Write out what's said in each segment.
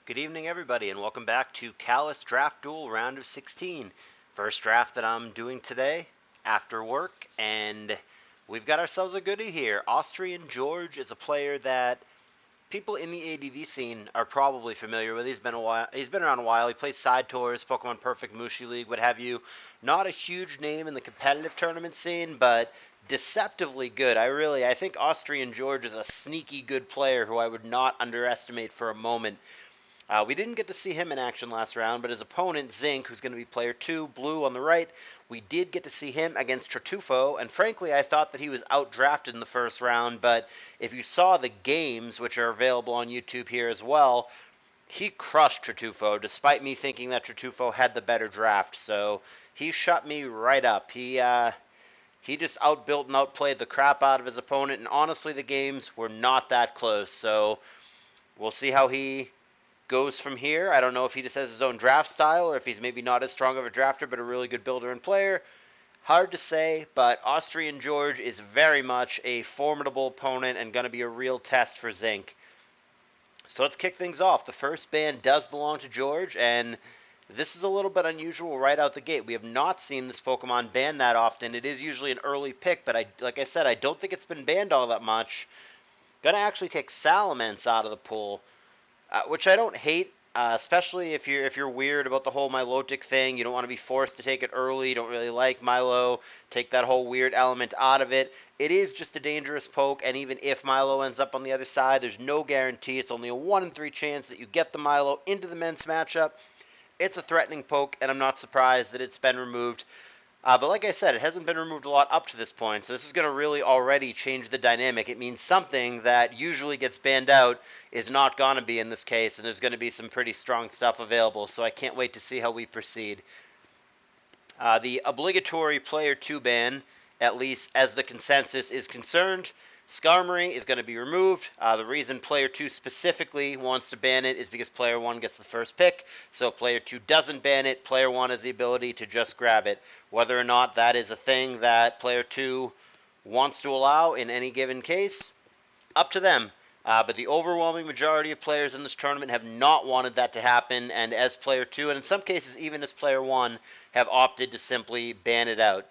Good evening, everybody, and welcome back to CALLOUS Draft Duel Round of 16. First draft that I'm doing today after work, and we've got ourselves a goodie here. AustrianGeorge is a player that people in the ADV scene are probably familiar with. He's been around a while. He plays side tours, Pokemon Perfect, Mushi League, what have you. Not a huge name in the competitive tournament scene, but deceptively good. I think AustrianGeorge is a sneaky good player who I would not underestimate for a moment. We didn't get to see him in action last round, but his opponent, Zinc, who's going to be player 2, blue on the right, we did get to see him against Tartufo, and frankly, I thought that he was outdrafted in the first round, but if you saw the games, which are available on YouTube here as well, he crushed Tartufo, despite me thinking that Tartufo had the better draft, so he shut me right up. He just outbuilt and outplayed the crap out of his opponent, and honestly, the games were not that close, so we'll see how he goes from here. I don't know if he just has his own draft style or if he's maybe not as strong of a drafter but a really good builder and player. Hard to say, but AustrianGeorge is very much a formidable opponent and going to be a real test for Zinc. So let's kick things off. The first ban does belong to George, and this is a little bit unusual right out the gate. We have not seen this Pokemon banned that often. It is usually an early pick, but like I said, I don't think it's been banned all that much. Gonna actually take Salamence out of the pool. Which I don't hate, especially if you're weird about the whole Milotic thing. You don't want to be forced to take it early. You don't really like Milo. Take that whole weird element out of it. It is just a dangerous poke, and even if Milo ends up on the other side, there's no guarantee. It's only a 1 in 3 chance that you get the Milo into the men's matchup. It's a threatening poke, and I'm not surprised that it's been removed. But like I said, it hasn't been removed a lot up to this point, so this is going to really already change the dynamic. It means something that usually gets banned out is not going to be in this case, and there's going to be some pretty strong stuff available, so I can't wait to see how we proceed. The obligatory player 2 ban, at least as the consensus is concerned, Skarmory is going to be removed. The reason player 2 specifically wants to ban it is because player 1 gets the first pick. So if player 2 doesn't ban it, player 1 has the ability to just grab it. Whether or not that is a thing that player 2 wants to allow in any given case, up to them. But the overwhelming majority of players in this tournament have not wanted that to happen, and as player 2, and in some cases even as player 1, have opted to simply ban it out.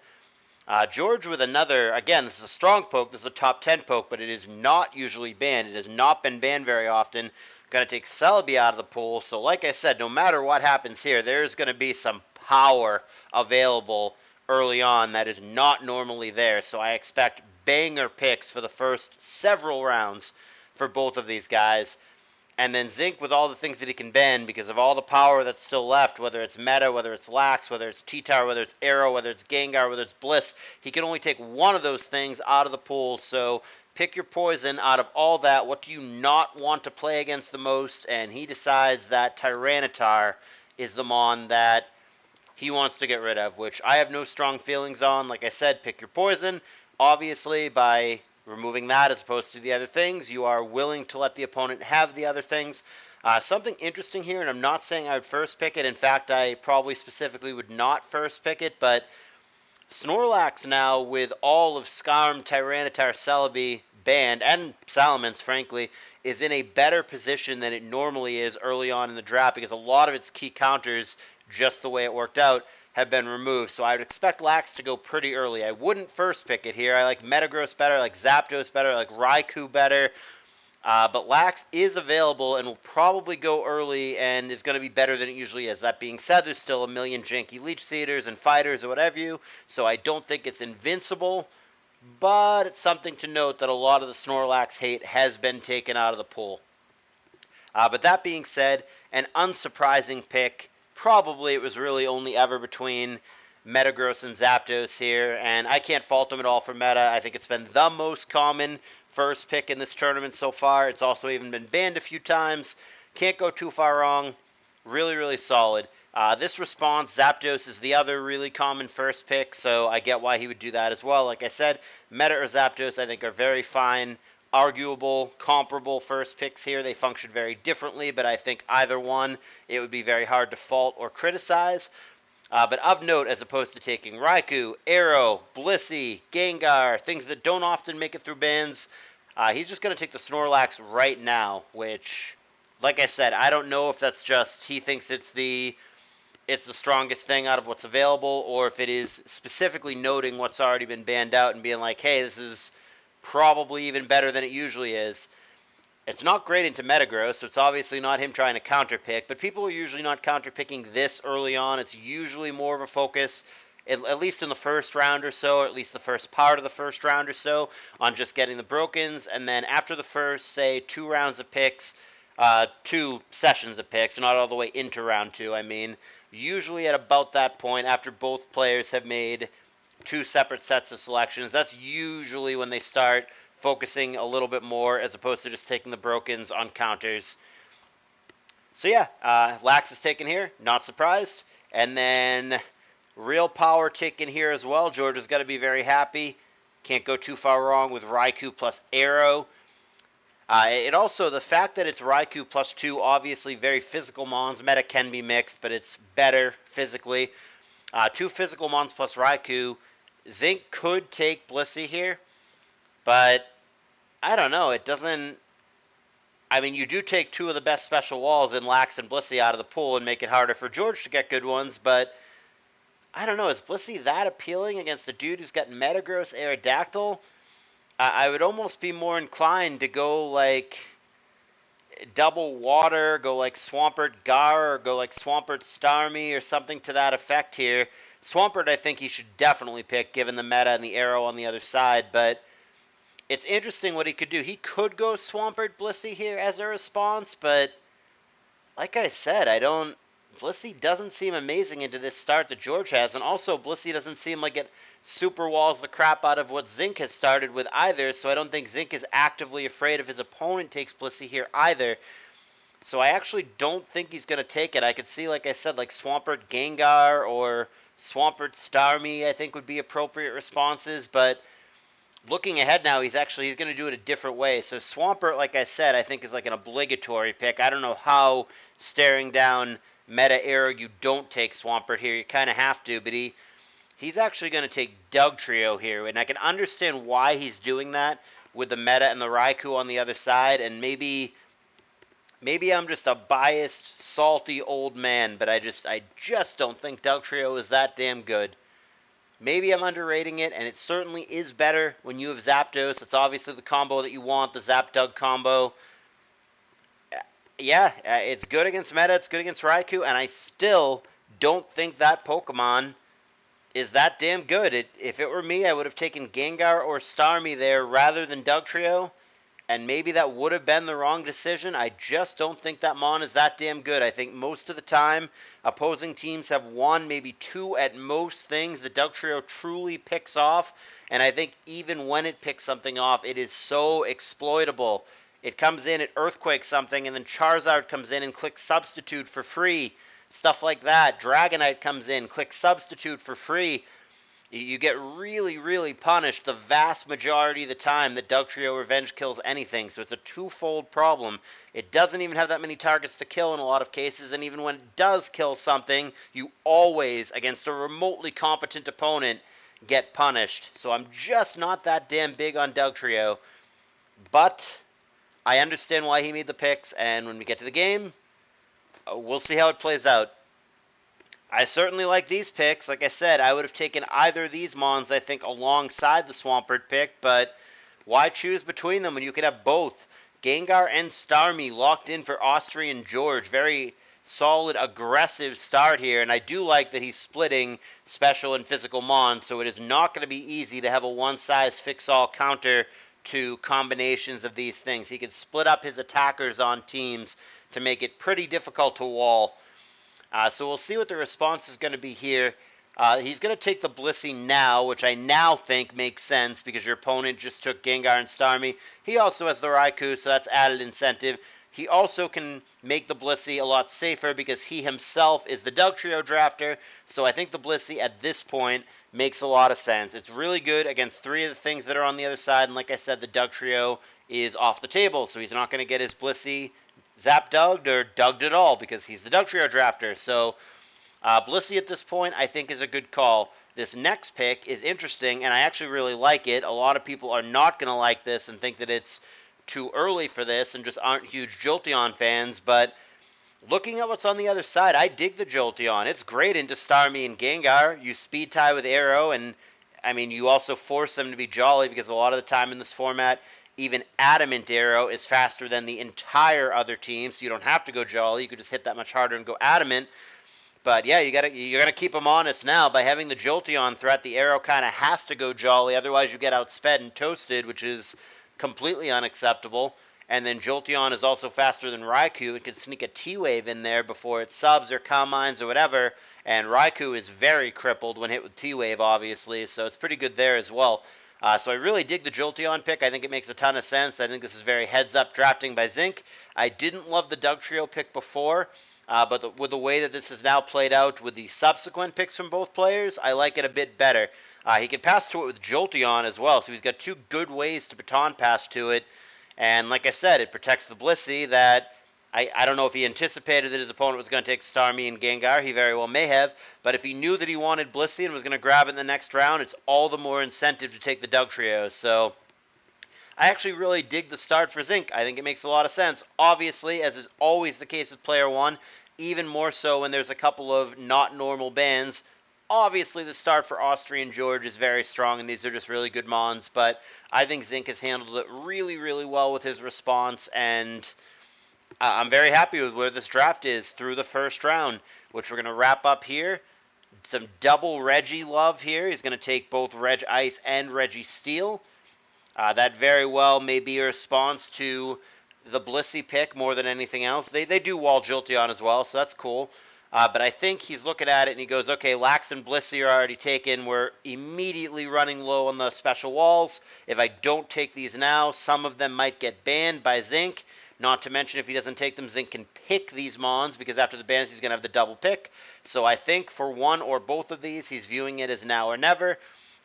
George with another, again, this is a strong poke, this is a top 10 poke, but it is not usually banned. It has not been banned very often. Going to take Celebi out of the pool, so like I said, no matter what happens here, there's going to be some power available early on that is not normally there, so I expect banger picks for the first several rounds for both of these guys. And then Zinc with all the things that he can bend because of all the power that's still left, whether it's Meta, whether it's Lax, whether it's T-Tower, whether it's Arrow, whether it's Gengar, whether it's Bliss. He can only take one of those things out of the pool, so pick your poison out of all that. What do you not want to play against the most? And he decides that Tyranitar is the Mon that he wants to get rid of, which I have no strong feelings on. Like I said, pick your poison. Obviously, by removing that as opposed to the other things, you are willing to let the opponent have the other things. Something interesting here, and I'm not saying I would first pick it. In fact, I probably specifically would not first pick it, but Snorlax now with all of Skarm, Tyranitar, Celebi banned, and Salamence, frankly, is in a better position than it normally is early on in the draft because a lot of its key counters, just the way it worked out, have been removed. So I would expect Lax to go pretty early. I wouldn't first pick it here. I like Metagross better, I like Zapdos better, I like Raikou better. But Lax is available and will probably go early and is going to be better than it usually is. That being said, there's still a million janky Leech Seeders and Fighters or whatever you, so I don't think it's invincible. But it's something to note that a lot of the Snorlax hate has been taken out of the pool. But that being said, an unsurprising pick. Probably it was really only ever between Metagross and Zapdos here, and I can't fault them at all for Meta. I think it's been the most common first pick in this tournament so far. It's also even been banned a few times. Can't go too far wrong. Really, really solid. This response, Zapdos is the other really common first pick, so I get why he would do that as well. Like I said, Meta or Zapdos I think are very fine, arguable, comparable first picks here. They function very differently, but I think either one, it would be very hard to fault or criticize. But of note, as opposed to taking Raikou, Arrow, Blissey, Gengar, things that don't often make it through bans, he's just going to take the Snorlax right now, which like I said, I don't know if that's just he thinks it's the strongest thing out of what's available, or if it is specifically noting what's already been banned out and being like, hey, this is probably even better than it usually is. It's not great into Metagross, so it's obviously not him trying to counterpick, but people are usually not counterpicking this early on. It's usually more of a focus, at least in the first round or so, or at least the first part of the first round or so, on just getting the brokens, and then after the first, say, 2 rounds of picks, 2 sessions of picks, not all the way into round 2, I mean, usually at about that point, after both players have made 2 separate sets of selections, that's usually when they start focusing a little bit more as opposed to just taking the brokens on counters. So yeah, Lax is taken here, not surprised. And then Real Power taken here as well. George has got to be very happy. Can't go too far wrong with Raikou plus Arrow. It also, the fact that it's Raikou plus 2, obviously very physical mons. Meta can be mixed, but it's better physically. 2 physical mons plus Raikou. Zinc could take Blissey here, but I don't know. It doesn't. I mean, you do take 2 of the best special walls in Lax and Blissey out of the pool and make it harder for George to get good ones, but I don't know. Is Blissey that appealing against a dude who's got Metagross Aerodactyl? I would almost be more inclined to go like double water, go like Swampert Gar, or go like Swampert Starmie or something to that effect here. Swampert, I think he should definitely pick given the meta and the arrow on the other side, but it's interesting what he could do. He could go Swampert Blissey here as a response, but like I said, Blissey doesn't seem amazing into this start that George has, and also Blissey doesn't seem like it super walls the crap out of what Zinc has started with either, so I don't think Zinc is actively afraid if his opponent takes Blissey here either. So I actually don't think he's going to take it. I could see, like I said, like Swampert Gengar or Swampert Starmie I think would be appropriate responses, but looking ahead now, he's going to do it a different way. So Swampert, like I said, I think is like an obligatory pick. I don't know how staring down Meta Arrow you don't take Swampert here. You kind of have to, but he's actually going to take Dugtrio here, and I can understand why he's doing that with the Meta and the Raikou on the other side, and maybe I'm just a biased, salty old man, but I just don't think Dugtrio is that damn good. Maybe I'm underrating it, and it certainly is better when you have Zapdos. It's obviously the combo that you want, the Zap-Dug combo. Yeah, it's good against Meta, it's good against Raikou, and I still don't think that Pokemon is that damn good. If it were me, I would have taken Gengar or Starmie there rather than Dugtrio, and maybe that would have been the wrong decision. I just don't think that Mon is that damn good. I think most of the time, opposing teams have 1, maybe 2 at most things that Dugtrio truly picks off, and I think even when it picks something off, it is so exploitable. It comes in, it Earthquakes something, and then Charizard comes in and clicks Substitute for free. Stuff like that. Dragonite comes in, clicks Substitute for free. You get really, really punished the vast majority of the time that Dugtrio Revenge kills anything, so it's a twofold problem. It doesn't even have that many targets to kill in a lot of cases, and even when it does kill something, you always, against a remotely competent opponent, get punished. So I'm just not that damn big on Dugtrio, but I understand why he made the picks, and when we get to the game, we'll see how it plays out. I certainly like these picks. Like I said, I would have taken either of these Mons, I think, alongside the Swampert pick, but why choose between them when you could have both? Gengar and Starmie locked in for AustrianGeorge. Very solid, aggressive start here, and I do like that he's splitting special and physical Mons, so it is not going to be easy to have a one-size-fits-all counter to combinations of these things. He can split up his attackers on teams to make it pretty difficult to wall. So we'll see what the response is going to be here. He's going to take the Blissey now, which I now think makes sense because your opponent just took Gengar and Starmie. He also has the Raikou, so that's added incentive. He also can make the Blissey a lot safer because he himself is the Dugtrio drafter, so I think the Blissey at this point makes a lot of sense. It's really good against 3 of the things that are on the other side, and like I said, the Dugtrio is off the table, so he's not going to get his Blissey Zap-Dugged or Dugged at all because he's the Dugtrio drafter. So Blissey at this point I think is a good call. This next pick is interesting, and I actually really like it. A lot of people are not going to like this and think that it's too early for this and just aren't huge Jolteon fans, but looking at what's on the other side, I dig the Jolteon. It's great into Starmie and Gengar. You speed tie with Arrow, and I mean, you also force them to be Jolly because a lot of the time in this format, even Adamant Arrow is faster than the entire other team, so you don't have to go Jolly. You could just hit that much harder and go Adamant. But yeah, you gotta keep them honest now by having the Jolteon threat. The Arrow kind of has to go Jolly, otherwise you get outsped and toasted, which is completely unacceptable. And then Jolteon is also faster than Raikou. It can sneak a T-Wave in there before it subs or Calm Minds or whatever. And Raikou is very crippled when hit with T-Wave, obviously, so it's pretty good there as well. So I really dig the Jolteon pick. I think it makes a ton of sense. I think this is very heads-up drafting by Zinc. I didn't love the Dugtrio pick before. But with the way that this is now played out with the subsequent picks from both players, I like it a bit better. He can pass to it with Jolteon as well, so he's got two good ways to baton pass to it. And like I said, it protects the Blissey that I don't know if he anticipated that his opponent was going to take Starmie and Gengar. He very well may have. But if he knew that he wanted Blissey and was going to grab it in the next round, it's all the more incentive to take the Dugtrio. So I actually really dig the start for Zinc. I think it makes a lot of sense. Obviously, as is always the case with Player 1, even more so when there's a couple of not normal bans. Obviously, the start for AustrianGeorge is very strong, and these are just really good mons, but I think Zinc has handled it really, really well with his response, and I'm very happy with where this draft is through the first round, which we're going to wrap up here. Some double Reggie love here. He's going to take both Reg Ice and Reggie Steel. That very well may be a response to the Blissey pick more than anything else. They do wall Jolteon as well, so that's cool. But I think he's looking at it and he goes, okay, Lax and Blissey are already taken. We're immediately running low on the special walls. If I don't take these now, some of them might get banned by Zinc. Not to mention if he doesn't take them, Zinc can pick these mons because after the bans he's going to have the double pick. So I think for one or both of these, he's viewing it as now or never.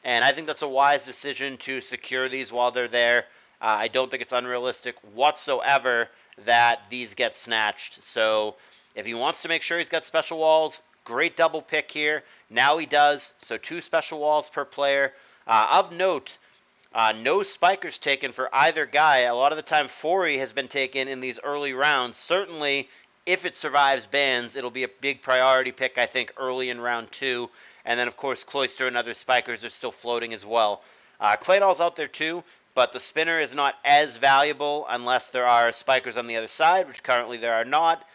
And I think that's a wise decision to secure these while they're there. I don't think it's unrealistic whatsoever that these get snatched. So if he wants to make sure he's got special walls, great double pick here. Now he does. So 2 special walls per player. Of note, no spikers taken for either guy. A lot of the time, Fori has been taken in these early rounds. Certainly, if it survives bans, it'll be a big priority pick, I think, early in round 2. And then, of course, Cloyster and other spikers are still floating as well. Claydol's out there too, but the spinner is not as valuable unless there are spikers on the other side, which currently there are not.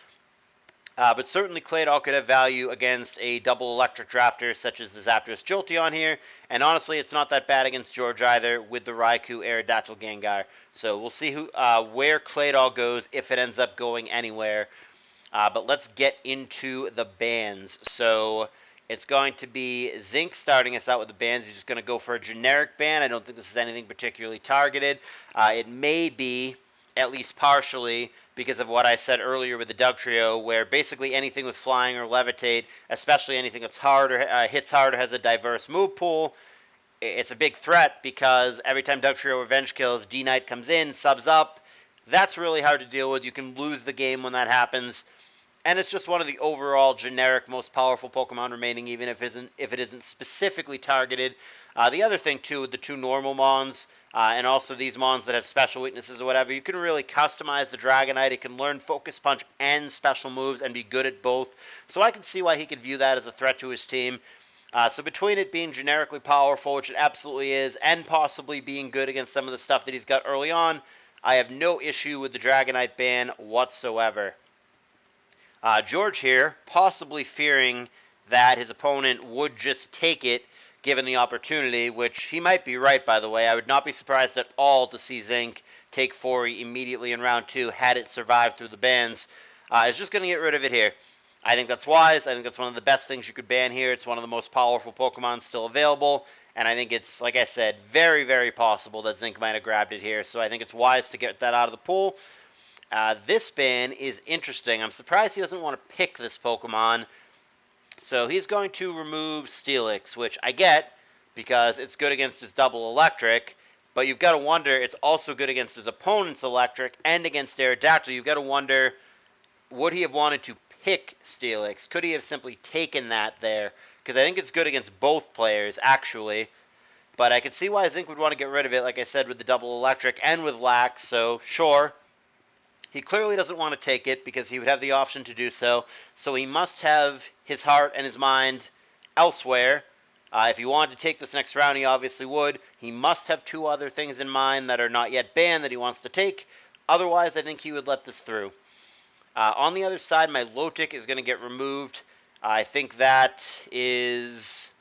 But certainly Claydol could have value against a double electric drafter such as the Zapdos Jolteon here. And honestly, it's not that bad against George either with the Raikou Aerodactyl Gengar. So we'll see where Claydol goes if it ends up going anywhere. But let's get into the bans. So it's going to be Zinc starting us out with the bans. He's just going to go for a generic ban. I don't think this is anything particularly targeted. It may be, at least partially, because of what I said earlier with the Dugtrio, where basically anything with flying or levitate, especially anything that's hard or hits hard or has a diverse move pool, it's a big threat because every time Dugtrio revenge kills, D-Knight comes in, subs up. That's really hard to deal with. You can lose the game when that happens. And it's just one of the overall generic most powerful Pokemon remaining, even if it isn't specifically targeted. The other thing, too, with the 2 normal Mons, and also these Mons that have special weaknesses or whatever, you can really customize the Dragonite. It can learn Focus Punch and special moves and be good at both. So I can see why he could view that as a threat to his team. So between it being generically powerful, which it absolutely is, and possibly being good against some of the stuff that he's got early on, I have no issue with the Dragonite ban whatsoever. George here, possibly fearing that his opponent would just take it given the opportunity, which he might be right, by the way. I would not be surprised at all to see Zinc take Fori immediately in round 2 had it survived through the bans. Is just going to get rid of it here. I think that's wise. I think that's one of the best things you could ban here. It's one of the most powerful Pokemon still available, and I think it's, like I said, very, very possible that Zinc might have grabbed it here, so I think it's wise to get that out of the pool. This ban is interesting. I'm surprised he doesn't want to pick this Pokemon. So he's going to remove Steelix, which I get because it's good against his double electric. But you've got to wonder, it's also good against his opponent's electric and against Aerodactyl. You've got to wonder, would he have wanted to pick Steelix? Could he have simply taken that there? Because I think it's good against both players, actually. But I could see why Zinc would want to get rid of it, like I said, with the double electric and with Lax. So, sure, he clearly doesn't want to take it because he would have the option to do so. So he must have his heart and his mind elsewhere. If he wanted to take this next round, he obviously would. He must have two other things in mind that are not yet banned that he wants to take. Otherwise, I think he would let this through. On the other side, my Lotic is going to get removed. I think that is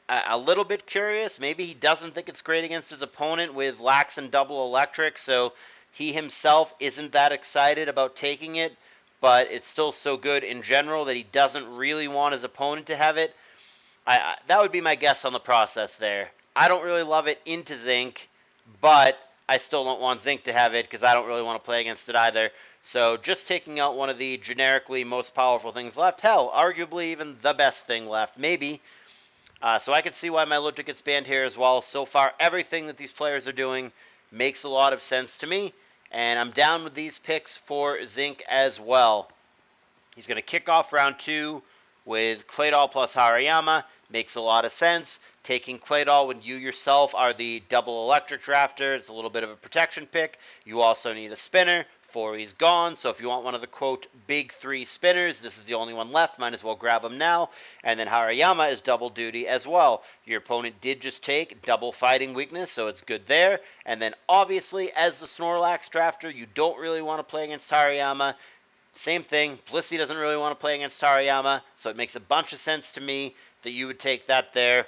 a little bit curious. Maybe he doesn't think it's great against his opponent with Lax and double electric, so he himself isn't that excited about taking it, but it's still so good in general that he doesn't really want his opponent to have it. That would be my guess on the process there. I don't really love it into Zinc, but I still don't want Zinc to have it because I don't really want to play against it either. So just taking out one of the generically most powerful things left, hell, arguably even the best thing left, maybe. So I can see why my Lotic gets banned here as well. So far, everything that these players are doing makes a lot of sense to me, and I'm down with these picks for Zinc as well. He's going to kick off round 2 with Claydol plus Hariyama. Makes a lot of sense. Taking Claydol when you yourself are the double electric drafter, it's a little bit of a protection pick. You also need a spinner. 4 he's gone, so if you want one of the, quote, big 3 spinners, this is the only one left, might as well grab him now. And then Hariyama is double duty as well. Your opponent did just take double fighting weakness, so it's good there. And then obviously, as the Snorlax drafter, you don't really want to play against Hariyama. Same thing, Blissey doesn't really want to play against Hariyama, so it makes a bunch of sense to me that you would take that there.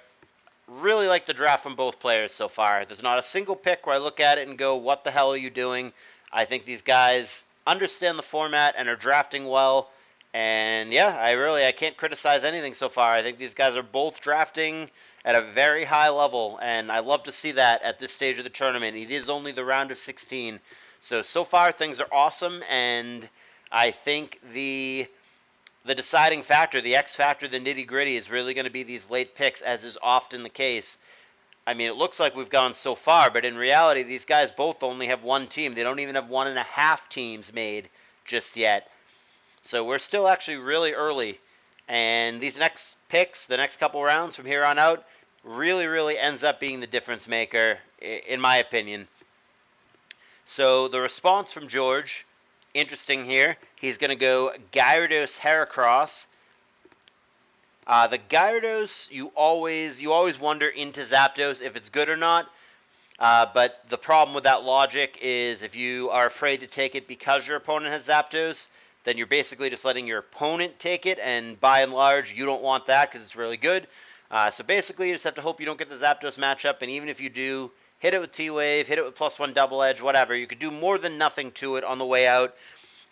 Really like the draft from both players so far. There's not a single pick where I look at it and go, what the hell are you doing? I think these guys understand the format and are drafting well. And yeah, I can't criticize anything so far. I think these guys are both drafting at a very high level, and I love to see that at this stage of the tournament. It is only the round of 16. So far things are awesome, and I think the deciding factor, the X factor, the nitty-gritty is really going to be these late picks, as is often the case. I mean, it looks like we've gone so far, but in reality, these guys both only have one team. They don't even have 1.5 teams made just yet. So we're still actually really early. And these next picks, the next couple rounds from here on out, really ends up being the difference maker, in my opinion. So the response from George, interesting here. He's going to go Gyarados Heracross. The Gyarados, you always wonder into Zapdos if it's good or not. But the problem with that logic is if you are afraid to take it because your opponent has Zapdos, then you're basically just letting your opponent take it, and by and large, you don't want that because it's really good. So basically, you just have to hope you don't get the Zapdos matchup, and even if you do, hit it with T-Wave, hit it with +1 Double Edge, whatever. You could do more than nothing to it on the way out.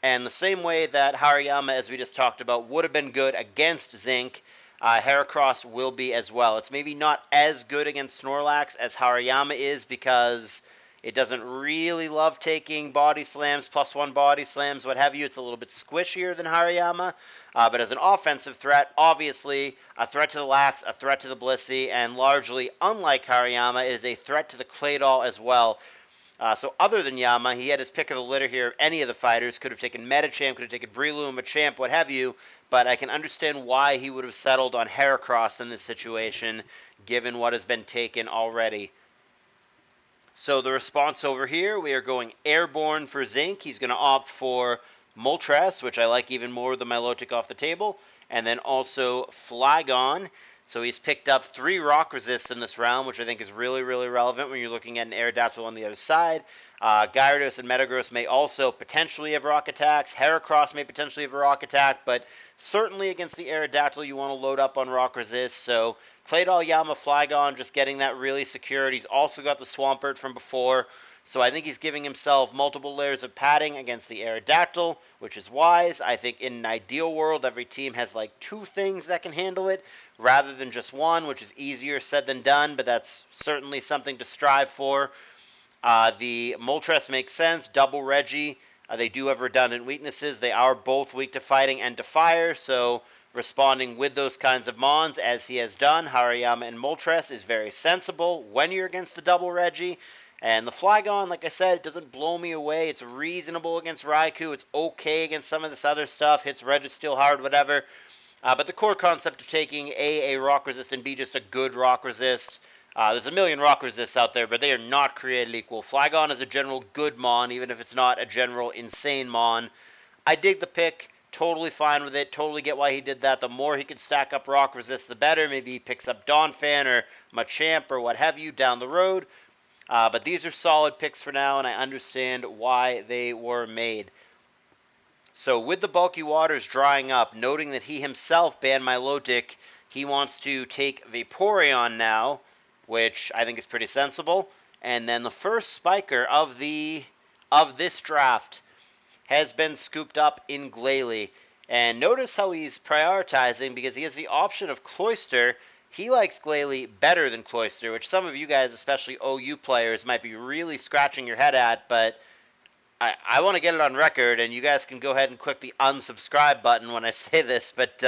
And the same way that Hariyama, as we just talked about, would have been good against Zinc, Heracross will be as well. It's maybe not as good against Snorlax as Hariyama is because it doesn't really love taking body slams, +1 body slams, what have you. It's a little bit squishier than Hariyama. But as an offensive threat, obviously, a threat to the Lax, a threat to the Blissey, and largely, unlike Hariyama, it is a threat to the Claydol as well. So other than Yama, he had his pick of the litter here. Any of the fighters could have taken Medicham, could have taken Breloom, Machamp, what have you. But I can understand why he would have settled on Heracross in this situation, given what has been taken already. So the response over here, we are going Airborne for Zinc. He's going to opt for Moltres, which I like even more than my Lotic off the table. And then also Flygon. So he's picked up 3 rock resists in this round, which I think is really relevant when you're looking at an Aerodactyl on the other side. Gyarados and Metagross may also potentially have rock attacks. Heracross may potentially have a rock attack, but certainly against the Aerodactyl you want to load up on rock resist. So Claydol, Yama, Flygon, just getting that really secured. He's also got the Swampert from before. So I think he's giving himself multiple layers of padding against the Aerodactyl, which is wise. I think in an ideal world, every team has like 2 things that can handle it, rather than just 1, which is easier said than done, but that's certainly something to strive for. The Moltres makes sense. Double Reggie. They do have redundant weaknesses. They are both weak to fighting and to fire, so responding with those kinds of mons, as he has done, Hariyama and Moltres, is very sensible when you're against the double Reggie. And the Flygon, like I said, it doesn't blow me away. It's reasonable against Raikou. It's okay against some of this other stuff. Hits Registeel hard, whatever. But the core concept of taking A rock resist, and B, just a good rock resist, There's a million rock resists out there, but they are not created equal. Flygon is a general good mon, even if it's not a general insane mon. I dig the pick. Totally fine with it. Totally get why he did that. The more he can stack up rock resist, the better. Maybe he picks up Donphan or Machamp or what have you down the road. But these are solid picks for now, and I understand why they were made. So with the bulky waters drying up, noting that he himself banned Milotic, he wants to take Vaporeon now, which I think is pretty sensible. And then the first spiker of this draft has been scooped up in Glalie. And notice how he's prioritizing, because he has the option of Cloyster. He likes Glalie better than Cloyster, which some of you guys, especially OU players, might be really scratching your head at, but I want to get it on record, and you guys can go ahead and click the unsubscribe button when I say this, but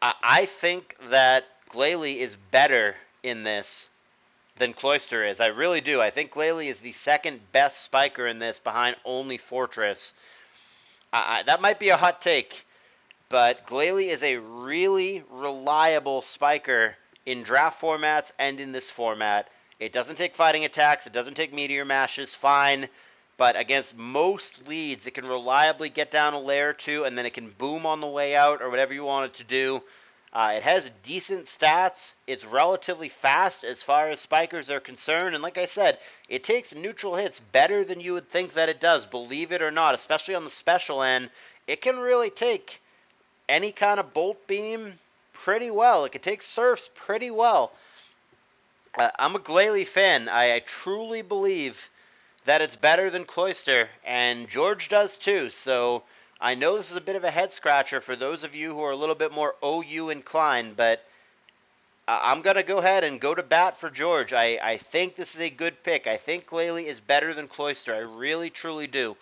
I think that Glalie is better in this than Cloyster is. I really do. I think Glalie is the second best spiker in this, behind only Fortress. That might be a hot take, but Glalie is a really reliable spiker in draft formats and in this format. It doesn't take fighting attacks. It doesn't take meteor mashes. Fine. But against most leads, it can reliably get down a layer or two, and then it can boom on the way out, or whatever you want it to do. It has decent stats. It's relatively fast as far as spikers are concerned. And like I said, it takes neutral hits better than you would think that it does, believe it or not. Especially on the special end, it can really take any kind of Bolt Beam pretty well. It can take Surfs pretty well. I'm a Glalie fan. I truly believe that it's better than Cloyster, and George does too. So I know this is a bit of a head scratcher for those of you who are a little bit more OU inclined, but I'm going to go ahead and go to bat for George. I think this is a good pick. I think Glalie is better than Cloyster. I really, truly do.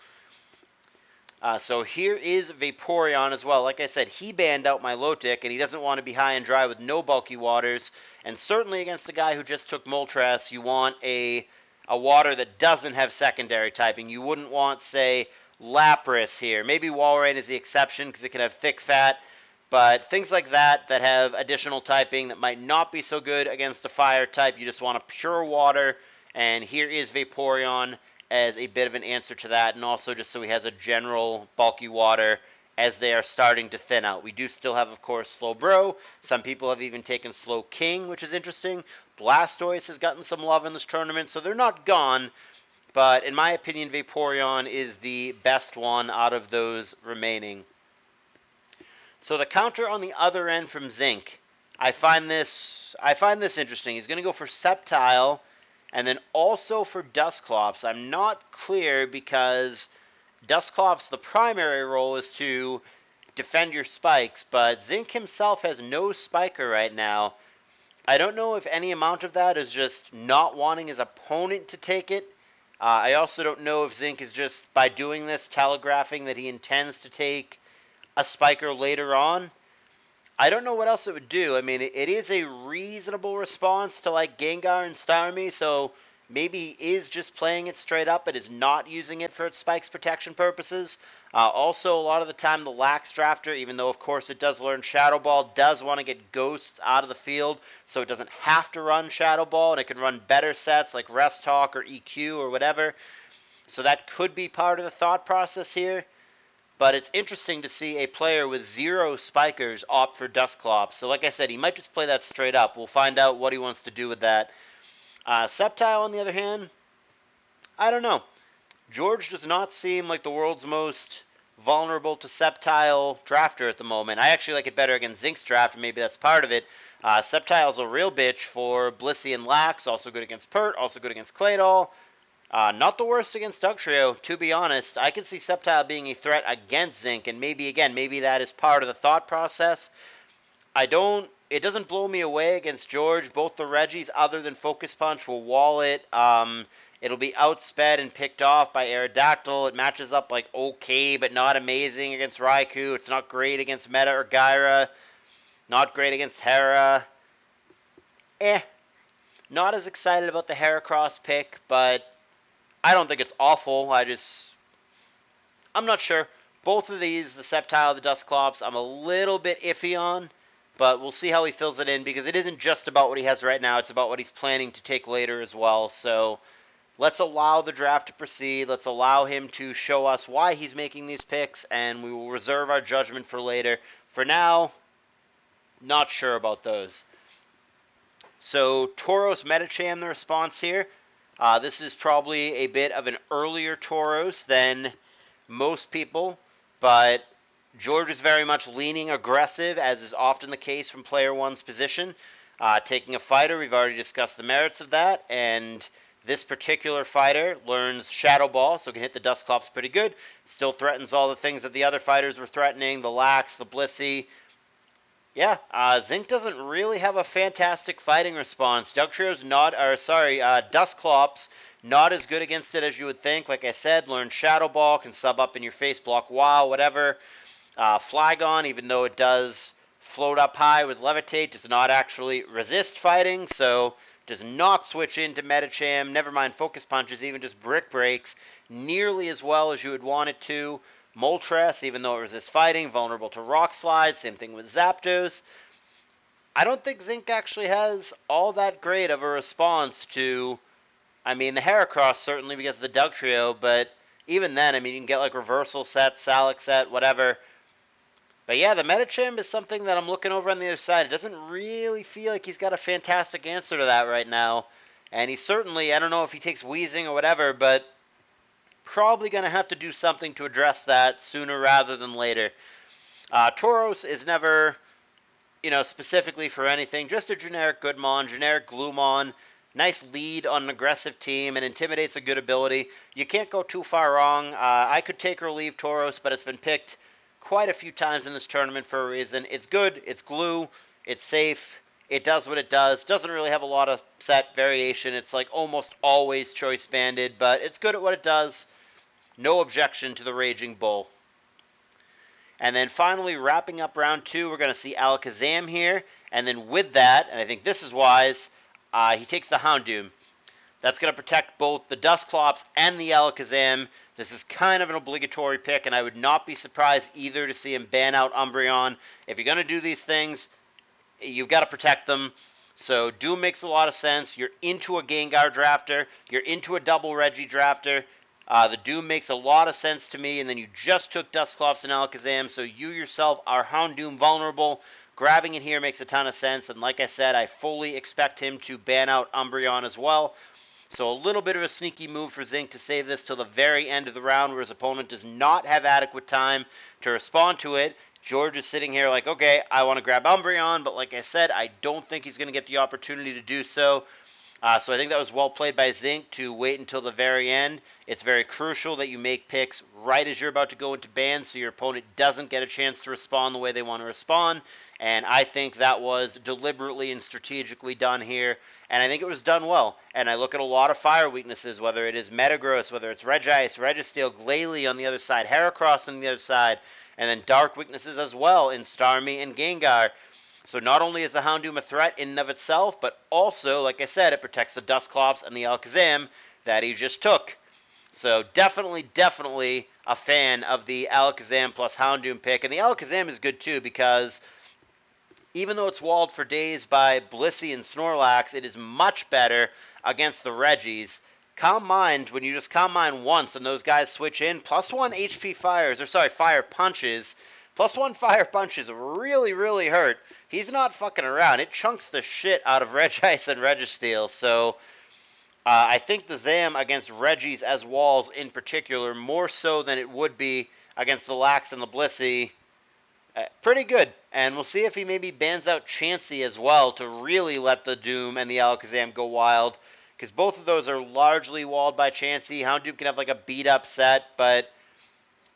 So here is Vaporeon as well. Like I said, he banned out Milotic, and he doesn't want to be high and dry with no bulky waters. And certainly against the guy who just took Moltres, you want a water that doesn't have secondary typing. You wouldn't want, say, Lapras here. Maybe Walrein is the exception because it can have thick fat. But things like that have additional typing that might not be so good against a fire type. You just want a pure water. And here is Vaporeon as a bit of an answer to that. And also just so he has a general bulky water as they are starting to thin out. We do still have, of course, Slowbro. Some people have even taken Slowking, which is interesting. Blastoise has gotten some love in this tournament, so they're not gone. But in my opinion, Vaporeon is the best one out of those remaining. So the counter on the other end from Zinc, I find this interesting. He's going to go for Sceptile and then also for Dusclops. I'm not clear because Dusclops, the primary role is to defend your spikes, but Zinc himself has no spiker right now. I don't know if any amount of that is just not wanting his opponent to take it. I also don't know if Zinc is just, by doing this, telegraphing that he intends to take a spiker later on. I don't know what else it would do. I mean, it is a reasonable response to, like, Gengar and Starmie, so maybe he is just playing it straight up but is not using it for its spikes protection purposes. Also, a lot of the time, the Lax Drafter, even though, of course, it does learn Shadow Ball, does want to get Ghosts out of the field, so it doesn't have to run Shadow Ball, and it can run better sets like Rest Talk or EQ or whatever. So that could be part of the thought process here. But it's interesting to see a player with 0 spikers opt for Dusclops. So like I said, he might just play that straight up. We'll find out what he wants to do with that. Sceptile, on the other hand, I don't know. George does not seem like the world's most vulnerable to Sceptile drafter at the moment. I actually like it better against Zinc's draft, and maybe that's part of it. Sceptile's a real bitch for Blissey and Lax, also good against Pert, also good against Claydol. Not the worst against Dugtrio, to be honest. I can see Sceptile being a threat against Zinc, and maybe that is part of the thought process. It doesn't blow me away against George. Both the Reggies, other than Focus Punch, will wall it. It'll be outsped and picked off by Aerodactyl. It matches up like okay, but not amazing against Raikou. It's not great against Meta or Gyra. Not great against Hera. Not as excited about the Heracross pick, but I don't think it's awful. I'm not sure. Both of these, the Sceptile, the Dusclops, I'm a little bit iffy on. but we'll see how he fills it in, because it isn't just about what he has right now, it's about what he's planning to take later as well. So let's allow the draft to proceed. Let's allow him to show us why he's making these picks, and we will reserve our judgment for later. For now, not sure about those. So Tauros Metacham, the response here. This is probably a bit of an earlier Tauros than most people, but George is very much leaning aggressive, as is often the case from player one's position. Taking a fighter, we've already discussed the merits of that, and this particular fighter learns Shadow Ball, so can hit the Dusclops pretty good. Still threatens all the things that the other fighters were threatening, the Lax, the Blissey. Yeah, Zinc doesn't really have a fantastic fighting response. Dugtrio's not, or sorry, Dusclops, not as good against it as you would think. Like I said, learn Shadow Ball, can sub up in your face, block WoW, whatever. Flygon, even though it does float up high with Levitate, does not actually resist fighting, so does not switch into Metacham, never mind Focus Punches, even just Brick Breaks, nearly as well as you would want it to. Moltres, even though it resists fighting, vulnerable to Rock Slide, same thing with Zapdos. I don't think Zinc actually has all that great of a response to, I mean, the Heracross certainly because of the Dugtrio, but even then, I mean, you can get like Reversal Set, Salic Set, whatever. But yeah, the Metacham is something that I'm looking over on the other side. It doesn't really feel like he's got a fantastic answer to that right now. And he certainly, I don't know if he takes Wheezing or whatever, but probably going to have to do something to address that sooner rather than later. Tauros is never, specifically for anything, just a generic Goodmon, generic Gloomon. Nice lead on an aggressive team and intimidates a good ability. You can't go too far wrong. I could take or leave Tauros, but it's been picked quite a few times in this tournament for a reason. It's good, it's glue, it's safe, it does what it does. Doesn't really have a lot of set variation. It's like almost always choice banded, but it's good at what it does. No objection to the Raging Bull. And then finally, wrapping up round 2, we're going to see Alakazam here. And then with that, and I think this is wise, he takes the Houndoom. That's going to protect both the Dusclops and the Alakazam. This is kind of an obligatory pick, and I would not be surprised either to see him ban out Umbreon. If you're going to do these things, you've got to protect them. So Doom makes a lot of sense. You're into a Gengar drafter. You're into a double Reggie drafter. The Doom makes a lot of sense to me, and then you just took Dusclops and Alakazam, so you yourself are Houndoom vulnerable. Grabbing it here makes a ton of sense, and like I said, I fully expect him to ban out Umbreon as well. So a little bit of a sneaky move for Zinc to save this till the very end of the round where his opponent does not have adequate time to respond to it. George is sitting here like, okay, I want to grab Umbreon, but like I said, I don't think he's going to get the opportunity to do so. So I think that was well played by Zinc to wait until the very end. It's very crucial that you make picks right as you're about to go into ban so your opponent doesn't get a chance to respond the way they want to respond. And I think that was deliberately and strategically done here. And I think it was done well. And I look at a lot of fire weaknesses, whether it is Metagross, whether it's Regice, Registeel, Glalie on the other side, Heracross on the other side, and then dark weaknesses as well in Starmie and Gengar. So not only is the Houndoom a threat in and of itself, but also, like I said, it protects the Dusclops and the Alakazam that he just took. So definitely a fan of the Alakazam plus Houndoom pick. And the Alakazam is good too because even though it's walled for days by Blissey and Snorlax, it is much better against the Reggies. Calm Mind, when you just Calm Mind once and those guys switch in, +1 HP fire punches, +1 fire punches really hurt. He's not fucking around. It chunks the shit out of Regice and Registeel. So I think the Zam against Reggies as walls in particular, more so than it would be against the Lax and the Blissey, pretty good. And we'll see if he maybe bans out Chansey as well to really let the Doom and the Alakazam go wild. Because both of those are largely walled by Chansey. Houndoom can have like a beat up set, but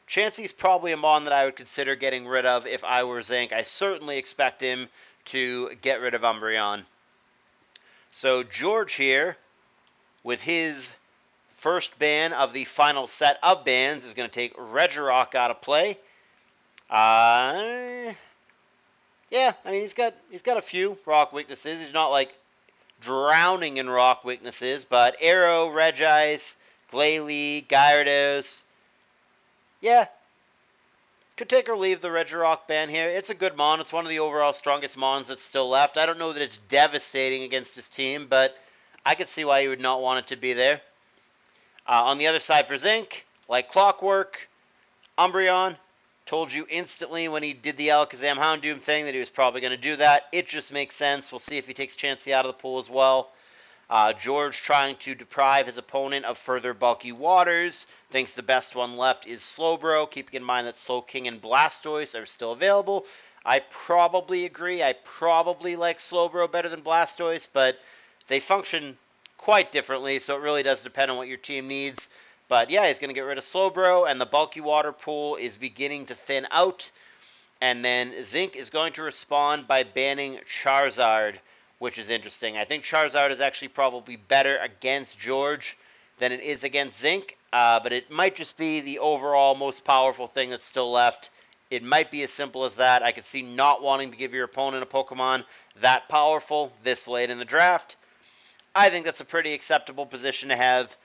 Chansey's probably a mon that I would consider getting rid of if I were Zinc. I certainly expect him to get rid of Umbreon. So George here, with his first ban of the final set of bans, is going to take Regirock out of play. Yeah, I mean he's got a few rock weaknesses. He's not like drowning in rock weaknesses, but Arrow, Regice, Glalie, Gyarados. Yeah, Could take or leave the Regirock ban here. It's a good mon. It's one of the overall strongest mons that's still left. I don't know that it's devastating against his team, but I could see why you would not want it to be there. On the other side for Zinc, like clockwork, Umbreon. Told you instantly when he did the Alakazam Houndoom thing that he was probably going to do that. It just makes sense. We'll see if he takes Chansey out of the pool as well. George trying to deprive his opponent of further bulky waters. Thinks the best one left is Slowbro, keeping in mind that Slowking and Blastoise are still available. I probably agree. I probably like Slowbro better than Blastoise, but they function quite differently, so it really does depend on what your team needs. But yeah, he's going to get rid of Slowbro, and the bulky water pool is beginning to thin out. And then Zinc is going to respond by banning Charizard, which is interesting. I think Charizard is actually probably better against George than it is against Zinc, but it might just be the overall most powerful thing that's still left. It might be as simple as that. I could see not wanting to give your opponent a Pokemon that powerful this late in the draft. I think that's a pretty acceptable position to have.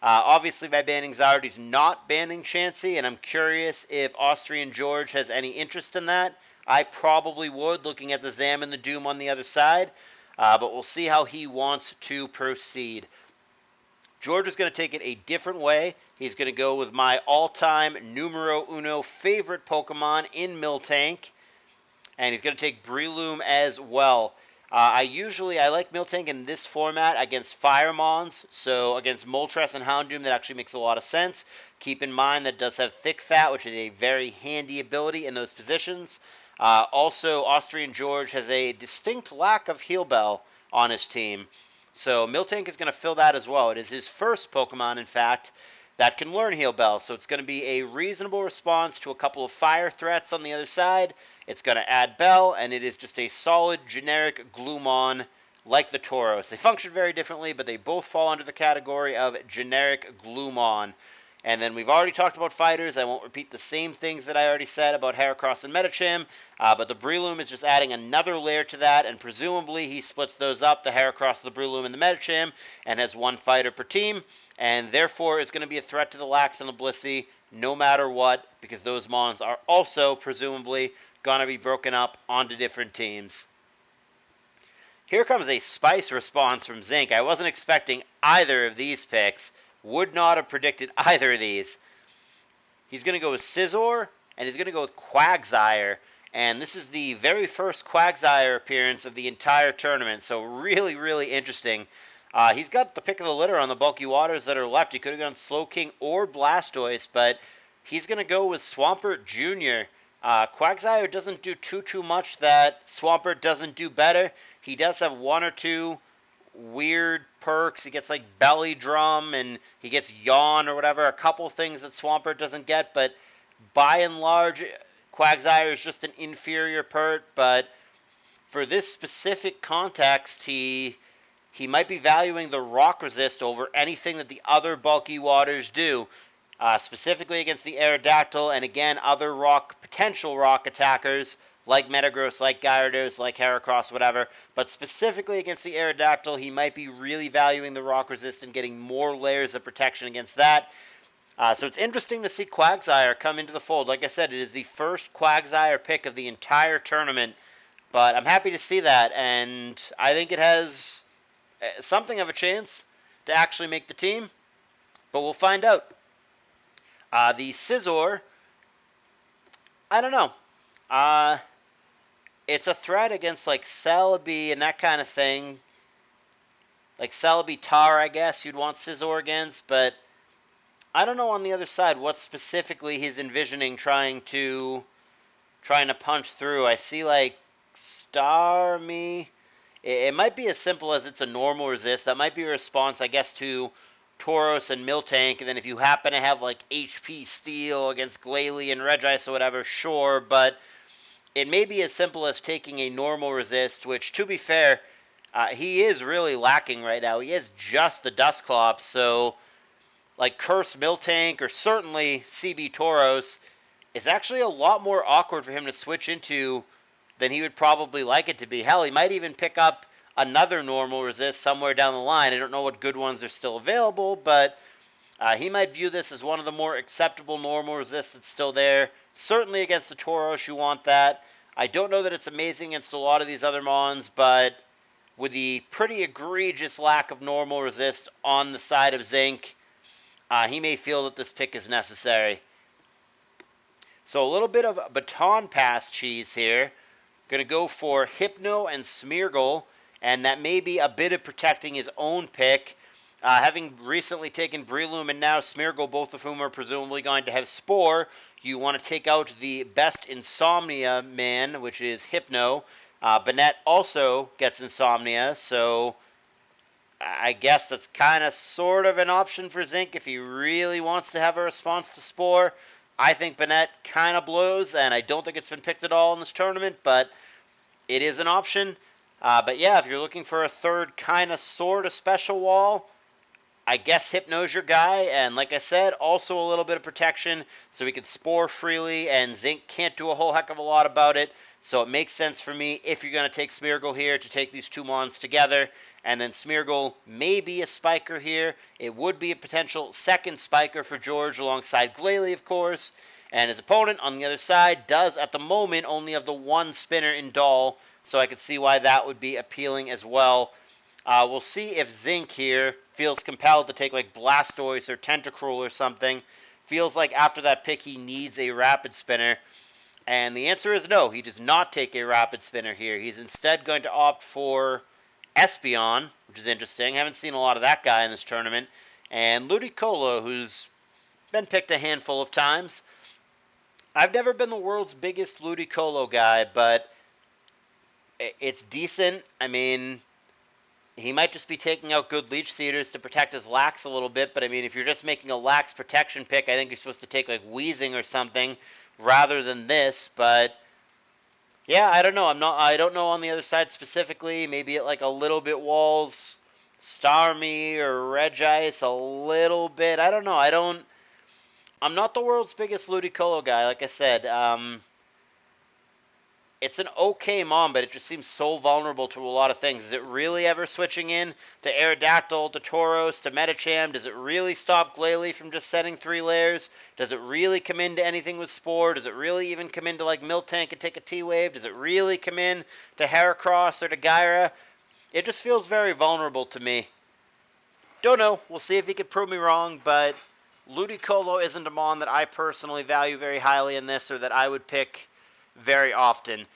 Obviously, by banning Zard, he's not banning Chansey, and I'm curious if AustrianGeorge has any interest in that. I probably would, looking at the Zam and the Doom on the other side, but we'll see how he wants to proceed. George is going to take it a different way. He's going to go with my all-time numero uno favorite Pokemon in Miltank, and he's going to take Breloom as well. I like Miltank in this format against Firemons, so against Moltres and Houndoom, that actually makes a lot of sense. Keep in mind that it does have Thick Fat, which is a very handy ability in those positions. Also, AustrianGeorge has a distinct lack of Heal Bell on his team, so Miltank is going to fill that as well. It is his first Pokemon, in fact, that can learn Heal Bell, so it's going to be a reasonable response to a couple of fire threats on the other side. It's going to add Bell, and it is just a solid generic Gloomon like the Tauros. They function very differently, but they both fall under the category of generic Gloomon. And then we've already talked about fighters. I won't repeat the same things that I already said about Heracross and Medicham, but the Breloom is just adding another layer to that, and presumably he splits those up, the Heracross, the Breloom, and the Medicham, and has one fighter per team, and therefore is going to be a threat to the Lax and the Blissey no matter what, because those Mons are also, presumably, going to be broken up onto different teams. Here comes a spice response from Zinc. I wasn't expecting either of these picks. Would not have predicted either of these. He's going to go with Scizor, and he's going to go with Quagsire. And this is the very first Quagsire appearance of the entire tournament, so really, really interesting. He's got the pick of the litter on the bulky waters that are left. He could have gone Slowking or Blastoise, but he's going to go with Swampert Jr., Quagsire doesn't do too much that Swampert doesn't do better. He does have one or two weird perks. He gets like Belly Drum and he gets Yawn or whatever. A couple things that Swampert doesn't get, but by and large, Quagsire is just an inferior pert. But for this specific context, he might be valuing the rock resist over anything that the other bulky waters do. Specifically against the Aerodactyl, and again, other potential rock attackers, like Metagross, like Gyarados, like Heracross, whatever, but specifically against the Aerodactyl, he might be really valuing the rock resist and getting more layers of protection against that. So it's interesting to see Quagsire come into the fold. Like I said, it is the first Quagsire pick of the entire tournament, but I'm happy to see that, and I think it has something of a chance to actually make the team, but we'll find out. The Scizor, I don't know. It's a threat against like Celebi and that kind of thing. Like Celebi Tar, I guess you'd want Scizor against, but I don't know on the other side what specifically he's envisioning trying to punch through. I see like Starmie. It might be as simple as it's a normal resist. That might be a response, I guess, to Tauros and Miltank, and then if you happen to have like HP Steel against Glalie and Regice or whatever, sure, but it may be as simple as taking a normal resist, which, to be fair, he is really lacking right now. He has just the Dusclops, so like Curse Miltank or certainly CB Tauros, it's actually a lot more awkward for him to switch into than he would probably like it to be. Hell, he might even pick up another normal resist somewhere down the line. I don't know what good ones are still available, but he might view this as one of the more acceptable normal resists that's still there. Certainly against the Tauros, you want that. I don't know that it's amazing against a lot of these other mons, but with the pretty egregious lack of normal resist on the side of Zinc, he may feel that this pick is necessary. So a little bit of baton pass cheese here. Going to go for Hypno and Smeargle, and that may be a bit of protecting his own pick. Having recently taken Breloom and now Smeargle, both of whom are presumably going to have Spore, you want to take out the best Insomnia man, which is Hypno. Banette also gets Insomnia, so I guess that's kind of sort of an option for Zinc if he really wants to have a response to Spore. I think Banette kind of blows, and I don't think it's been picked at all in this tournament, but it is an option. But yeah, if you're looking for a third kind of sort of special wall, I guess Hypno's your guy, and like I said, also a little bit of protection, so he can Spore freely, and Zinc can't do a whole heck of a lot about it, so it makes sense for me, if you're going to take Smeargle here, to take these two mons together, and then Smeargle may be a spiker here. It would be a potential second spiker for George, alongside Glalie, of course, and his opponent on the other side does, at the moment, only have the one spinner in Duel, so I could see why that would be appealing as well. We'll see if Zinc here feels compelled to take like Blastoise or Tentacruel or something. Feels like after that pick he needs a Rapid Spinner. And the answer is no, he does not take a Rapid Spinner here. He's instead going to opt for Espeon, which is interesting. Haven't seen a lot of that guy in this tournament. And Ludicolo, who's been picked a handful of times. I've never been the world's biggest Ludicolo guy, but it's decent. I mean, he might just be taking out good Leech Seeders to protect his Lax a little bit, but I mean, if you're just making a Lax protection pick, I think you're supposed to take like Weezing or something rather than this, but yeah, I don't know. I don't know on the other side specifically. Maybe it like a little bit walls Starmie or Regice a little bit. I don't know. I'm not the world's biggest Ludicolo guy, like I said. It's an okay mon, but it just seems so vulnerable to a lot of things. Is it really ever switching in to Aerodactyl, to Tauros, to Medicham? Does it really stop Glalie from just setting 3 layers? Does it really come into anything with Spore? Does it really even come into like Miltank and take a T-Wave? Does it really come in to Heracross or to Gyra? It just feels very vulnerable to me. Don't know. We'll see if he can prove me wrong, but Ludicolo isn't a mon that I personally value very highly in this, or that I would pick very often.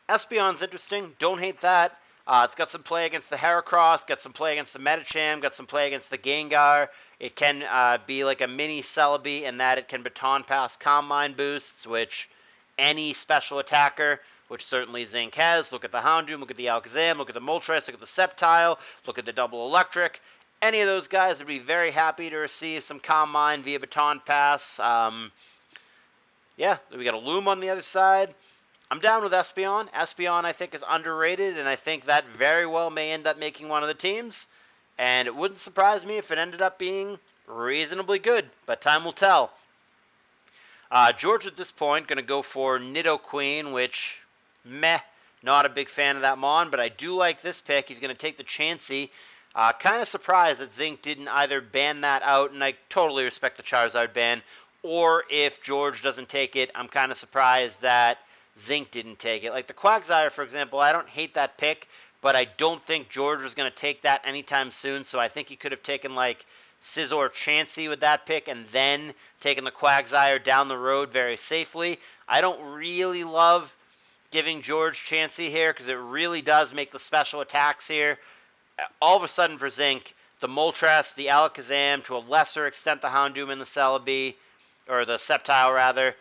Espeon's interesting. Don't hate that. It's got some play against the Heracross, got some play against the Medicham, got some play against the Gengar. It can be like a mini Celebi in that it can baton pass Calm Mind boosts, which any special attacker, which certainly Zinc has. Look at the Houndoom, look at the Alakazam, look at the Moltres, look at the Sceptile, look at the Double Electric. Any of those guys would be very happy to receive some Calm Mind via baton pass. Yeah, we got a Loom on the other side. I'm down with Espeon. Espeon, I think, is underrated, and I think that very well may end up making one of the teams. And it wouldn't surprise me if it ended up being reasonably good, but time will tell. George at this point going to go for Nidoqueen, which, meh, not a big fan of that mon, but I do like this pick. He's going to take the Chansey. Kind of surprised that Zinc didn't either ban that out, and I totally respect the Charizard ban, or if George doesn't take it, I'm kind of surprised that Zinc didn't take it. Like the Quagsire, for example, I don't hate that pick, but I don't think George was going to take that anytime soon, so I think he could have taken like Scizor Chansey with that pick and then taken the Quagsire down the road very safely. I don't really love giving George Chansey here because it really does make the special attacks here. All of a sudden for Zinc, the Moltres, the Alakazam, to a lesser extent the Houndoom and the Celebi, or the Sceptile rather,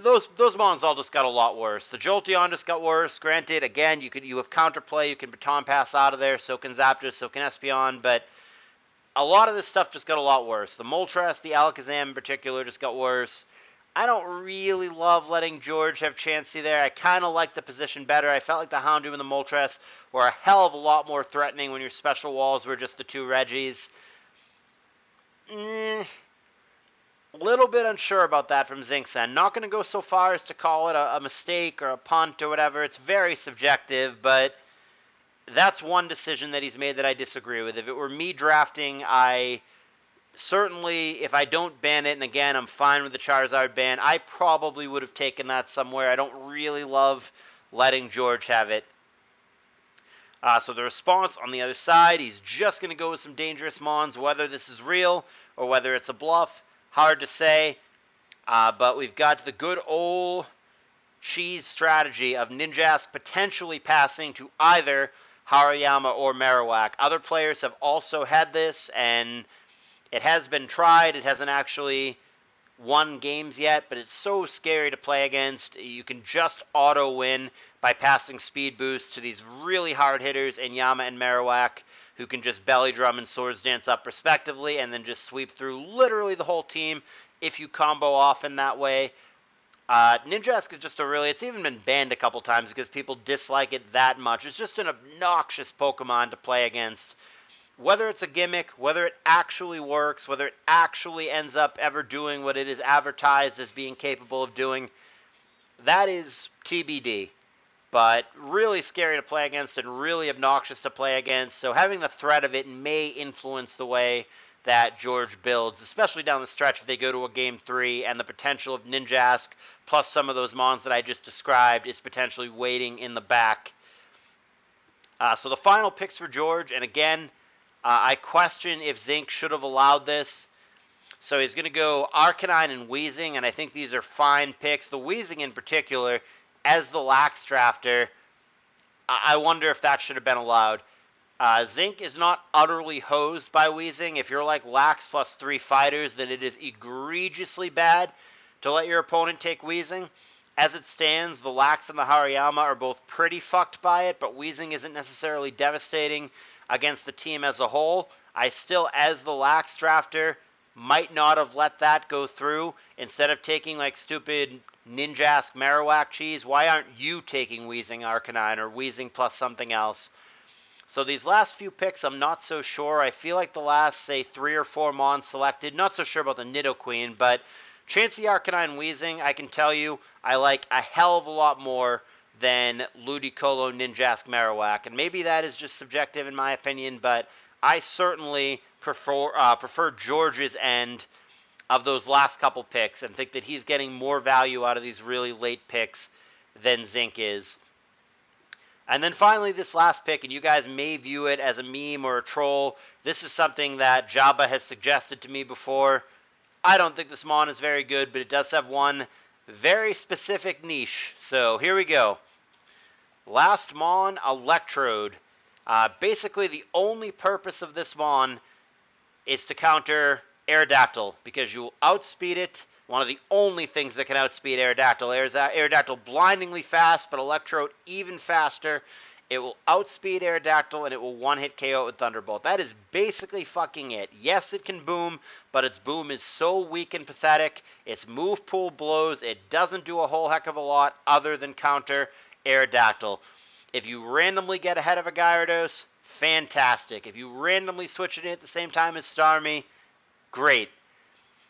those mons all just got a lot worse. The Jolteon just got worse. Granted, again, you have counterplay, you can baton pass out of there, so can Zapdos, so can Espeon, but a lot of this stuff just got a lot worse. The Moltres, the Alakazam in particular, just got worse. I don't really love letting George have Chansey there. I kind of like the position better. I felt like the Houndoom and the Moltres were a hell of a lot more threatening when your special walls were just the 2 Reggies. A little bit unsure about that from Zinc's end. Not going to go so far as to call it a mistake or a punt or whatever. It's very subjective, but that's one decision that he's made that I disagree with. If it were me drafting, I certainly, if I don't ban it, and again, I'm fine with the Charizard ban, I probably would have taken that somewhere. I don't really love letting George have it. So the response on the other side, he's just going to go with some dangerous mons. Whether this is real or whether it's a bluff, hard to say. But we've got the good old cheese strategy of Ninjask potentially passing to either Hariyama or Marowak. Other players have also had this, and it has been tried. It hasn't actually won games yet, but it's so scary to play against. You can just auto win by passing speed boost to these really hard hitters in Yama and Marowak, who can just belly drum and swords dance up respectively, and then just sweep through literally the whole team if you combo off in that way. Ninjask is just it's even been banned a couple times because people dislike it that much. It's just an obnoxious Pokemon to play against. Whether it's a gimmick, whether it actually works, whether it actually ends up ever doing what it is advertised as being capable of doing, that is TBD. But really scary to play against and really obnoxious to play against. So having the threat of it may influence the way that George builds, especially down the stretch if they go to a Game 3 and the potential of Ninjask plus some of those mons that I just described is potentially waiting in the back. So the final picks for George, and again, I question if Zinc should have allowed this. So he's going to go Arcanine and Weezing, and I think these are fine picks. The Weezing in particular, as the Lax drafter, I wonder if that should have been allowed. Zinc is not utterly hosed by Weezing. If you're like Lax plus 3 fighters, then it is egregiously bad to let your opponent take Weezing. As it stands, the Lax and the Hariyama are both pretty fucked by it, but Weezing isn't necessarily devastating against the team as a whole. I still, as the Lax drafter, might not have let that go through. Instead of taking like stupid Ninjask Marowak cheese, why aren't you taking Weezing Arcanine or Weezing plus something else? So these last few picks, I'm not so sure. I feel like the last, say, 3 or 4 mons selected, not so sure about the Nidoqueen, but Chansey Arcanine Weezing, I can tell you, I like a hell of a lot more than Ludicolo Ninjask Marowak. And maybe that is just subjective in my opinion, but I certainly prefer George's end of those last couple picks and think that he's getting more value out of these really late picks than Zinc is. And then finally, this last pick, and you guys may view it as a meme or a troll. This is something that Jabba has suggested to me before. I don't think this mon is very good, but it does have one very specific niche. So here we go. Last mon, Electrode. Basically, the only purpose of this mon is to counter Aerodactyl, because you will outspeed it. One of the only things that can outspeed Aerodactyl. Aerodactyl blindingly fast, but Electrode even faster. It will outspeed Aerodactyl, and it will one-hit KO with Thunderbolt. That is basically fucking it. Yes, it can boom, but its boom is so weak and pathetic. Its move pool blows. It doesn't do a whole heck of a lot other than counter Aerodactyl. If you randomly get ahead of a Gyarados, fantastic. If you randomly switch it in at the same time as Starmie, great.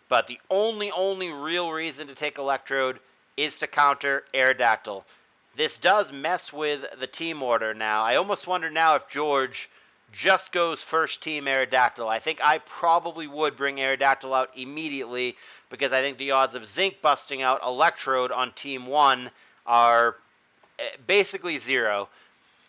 But the only real reason to take Electrode is to counter Aerodactyl. This does mess with the team order now. I almost wonder now if George just goes first team Aerodactyl. I think I probably would bring Aerodactyl out immediately because I think the odds of Zinc busting out Electrode on team 1 are basically 0.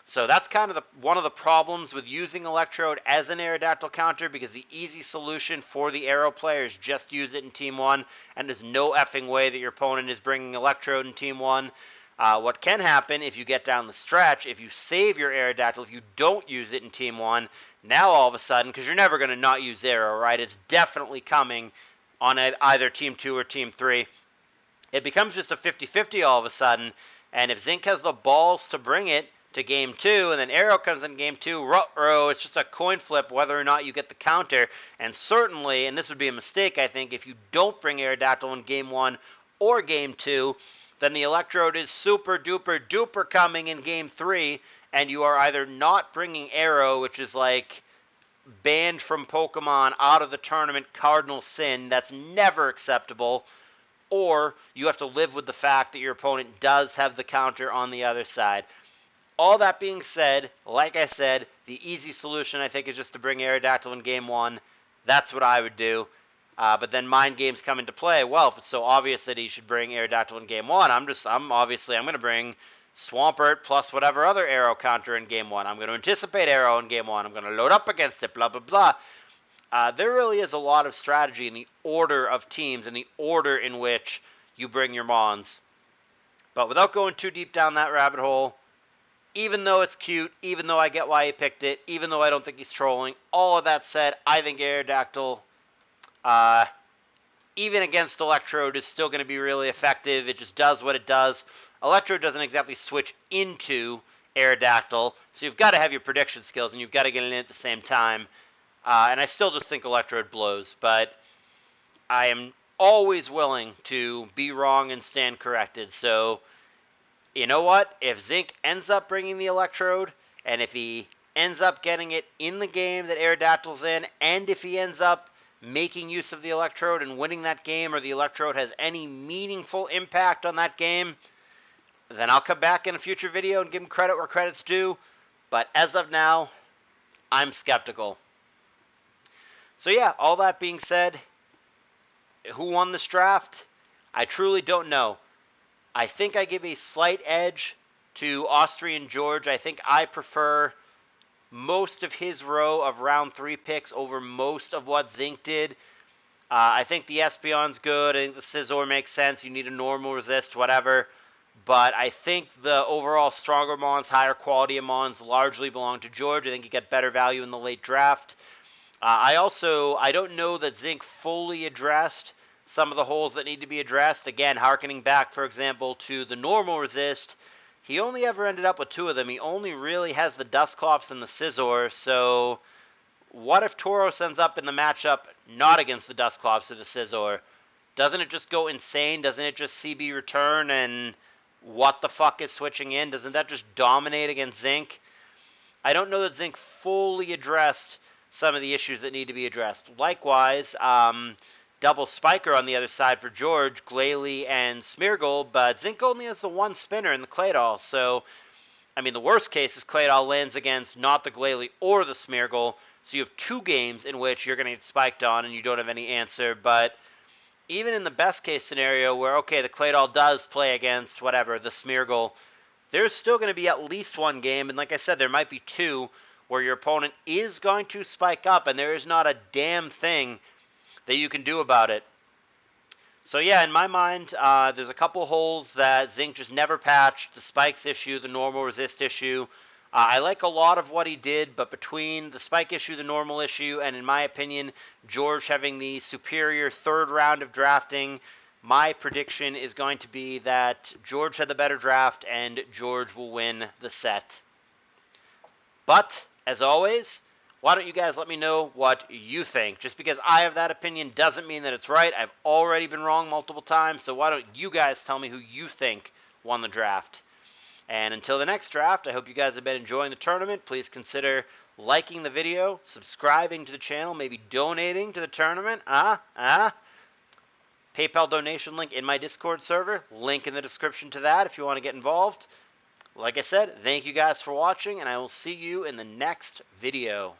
So that's kind of one of the problems with using Electrode as an Aerodactyl counter, because the easy solution for the Aero player is just use it in Team 1, and there's no effing way that your opponent is bringing Electrode in Team 1. What can happen if you get down the stretch, if you save your Aerodactyl, if you don't use it in Team 1, now all of a sudden, because you're never going to not use Aero, right? It's definitely coming on either Team 2 or Team 3. It becomes just a 50-50 all of a sudden, and if Zinc has the balls to bring it to Game 2, and then Aero comes in Game 2, ruh-roh, it's just a coin flip whether or not you get the counter. And certainly, and this would be a mistake, I think, if you don't bring Aerodactyl in Game 1 or Game 2, then the Electrode is super-duper-duper coming in Game 3, and you are either not bringing Aero, which is like banned from Pokemon, out of the tournament, cardinal sin, that's never acceptable, or you have to live with the fact that your opponent does have the counter on the other side. All that being said, like I said, the easy solution I think is just to bring Aerodactyl in Game 1. That's what I would do. But then mind games come into play. Well, if it's so obvious that he should bring Aerodactyl in game one, I'm going to bring Swampert plus whatever other arrow counter in game one. I'm going to anticipate arrow in game one. I'm going to load up against it, blah, blah, blah. There really is a lot of strategy in the order of teams and the order in which you bring your Mons. But without going too deep down that rabbit hole, even though it's cute, even though I get why he picked it, even though I don't think he's trolling, all of that said, I think Aerodactyl, even against Electrode, is still going to be really effective. It just does what it does. Electrode doesn't exactly switch into Aerodactyl, so you've got to have your prediction skills, and you've got to get it in at the same time. And I still just think Electrode blows, but I am always willing to be wrong and stand corrected. So, you know what? If Zinc ends up bringing the Electrode, and if he ends up getting it in the game that Aerodactyl's in, and if he ends up making use of the Electrode and winning that game, or the Electrode has any meaningful impact on that game, then I'll come back in a future video and give him credit where credit's due. But as of now, I'm skeptical. So yeah, all that being said, who won this draft? I truly don't know. I think I give a slight edge to AustrianGeorge. I think I prefer most of his row of round 3 picks over most of what Zinc did. I think the Espeon's good. I think the Scizor makes sense. You need a normal resist, whatever. But I think the overall stronger Mons, higher quality of Mons largely belong to George. I think you get better value in the late draft. I don't know that Zinc fully addressed some of the holes that need to be addressed. Again, harkening back, for example, to the normal resist, he only ever ended up with 2 of them. He only really has the Dusclops and the Scizor, so what if Tauros ends up in the matchup not against the Dusclops or the Scizor? Doesn't it just go insane? Doesn't it just CB return and what the fuck is switching in? Doesn't that just dominate against Zinc? I don't know that Zinc fully addressed some of the issues that need to be addressed. Likewise, double spiker on the other side for George, Glalie and Smeargle, but Zinc only has the 1 spinner in the Claydol, so, I mean, the worst case is Claydol lands against not the Glalie or the Smeargle, so you have 2 games in which you're going to get spiked on and you don't have any answer, but even in the best case scenario where, okay, the Claydol does play against, whatever, the Smeargle, there's still going to be at least 1 game, and like I said, there might be 2, where your opponent is going to spike up, and there is not a damn thing that you can do about it. So yeah, in my mind, there's a couple holes that Zinc just never patched, the spikes issue, the normal resist issue. I like a lot of what he did, but between the spike issue, the normal issue, and in my opinion, George having the superior 3rd round of drafting, my prediction is going to be that George had the better draft, and George will win the set. But, as always, why don't you guys let me know what you think? Just because I have that opinion doesn't mean that it's right. I've already been wrong multiple times, so why don't you guys tell me who you think won the draft? And until the next draft, I hope you guys have been enjoying the tournament. Please consider liking the video, subscribing to the channel, maybe donating to the tournament. PayPal donation link in my Discord server. Link in the description to that if you want to get involved. Like I said, thank you guys for watching, and I will see you in the next video.